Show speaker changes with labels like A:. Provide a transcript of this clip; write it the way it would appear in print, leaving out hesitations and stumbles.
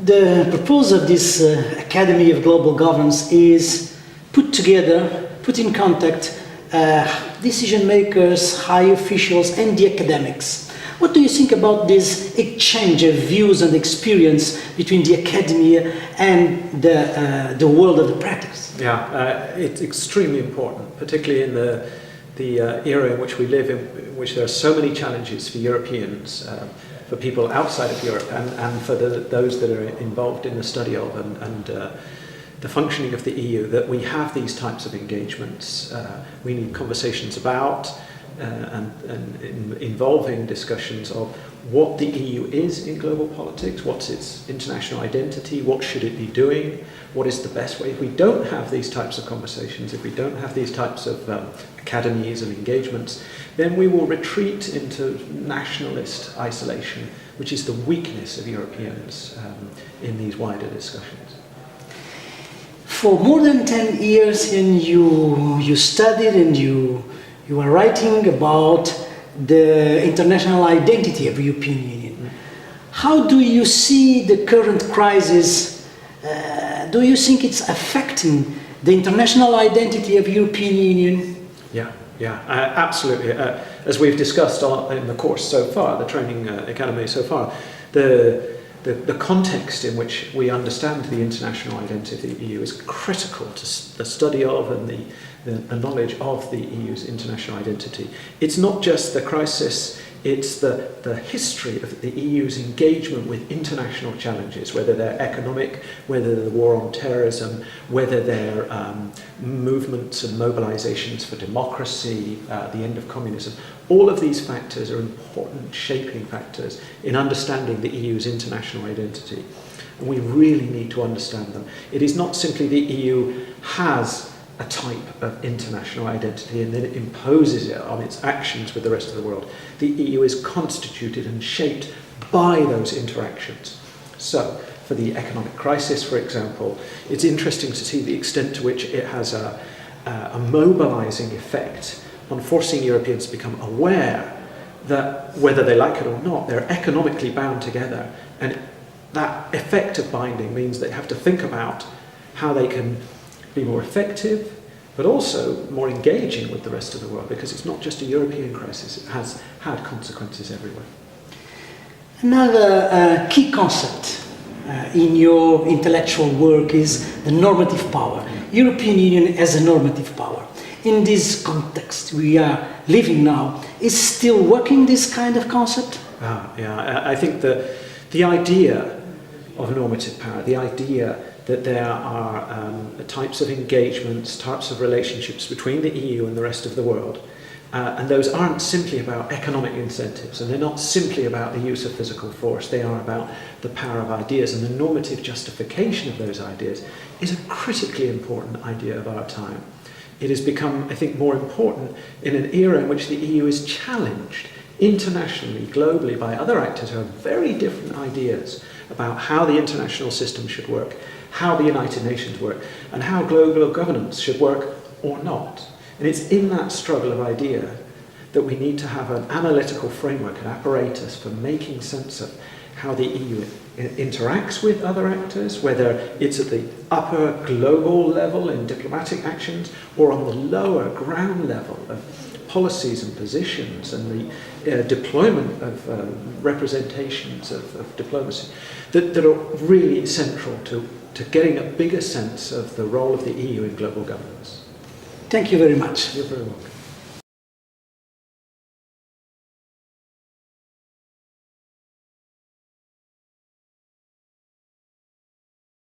A: The purpose of this Academy of Global Governance is put in contact decision makers, high officials and the academics. What do you think about this exchange of views and experience between the academia and the world of the practice?
B: Yeah, it's extremely important, particularly in the era in which we live, in which there are so many challenges for Europeans, for people outside of Europe, and for those that are involved in the study of and the functioning of the EU, that we have these types of engagements. We need conversations about and involving discussions of what the EU is in global politics, what's its international identity, what should it be doing, what is the best way. If we don't have these types of conversations, if we don't have these types of academies and engagements, then we will retreat into nationalist isolation, which is the weakness of Europeans in these wider discussions.
A: For more than 10 years and you studied and you are writing about the international identity of the European Union. Mm. How do you see the current crisis? Do you think it's affecting the international identity of the European Union?
B: Yeah, absolutely. As we've discussed in the course so far, the training academy so far, the context in which we understand the international identity of the EU is critical to the study of and the knowledge of the EU's international identity. It's not just the crisis, it's the history of the EU's engagement with international challenges, whether they're economic, whether they're the war on terrorism, whether they're movements and mobilizations for democracy, the end of communism. All of these factors are important shaping factors in understanding the EU's international identity. And we really need to understand them. It is not simply the EU has a type of international identity and then it imposes it on its actions with the rest of the world. The EU is constituted and shaped by those interactions. So, for the economic crisis, for example, it's interesting to see the extent to which it has a mobilizing effect on forcing Europeans to become aware that, whether they like it or not, they're economically bound together. And that effect of binding means they have to think about how they can be more effective, but also more engaging with the rest of the world, because it's not just a European crisis, it has had consequences everywhere.
A: Another key concept in your intellectual work is the normative power. European Union as a normative power. In this context we are living now, is still working this kind of concept?
B: I think the idea of normative power, the idea that there are types of engagements, types of relationships between the EU and the rest of the world, and those aren't simply about economic incentives, and they're not simply about the use of physical force, they are about the power of ideas, and the normative justification of those ideas is a critically important idea of our time. It has become, I think, more important in an era in which the EU is challenged internationally, globally, by other actors who have very different ideas about how the international system should work, how the United Nations work, and how global governance should work or not. And it's in that struggle of idea that we need to have an analytical framework, an apparatus for making sense of how the EU interacts with other actors, whether it's at the upper global level in diplomatic actions or on the lower ground level of policies and positions and the deployment of representations of diplomacy that are really central to getting a bigger sense of the role of the EU in global governance.
A: Thank you very much.
B: You're very welcome.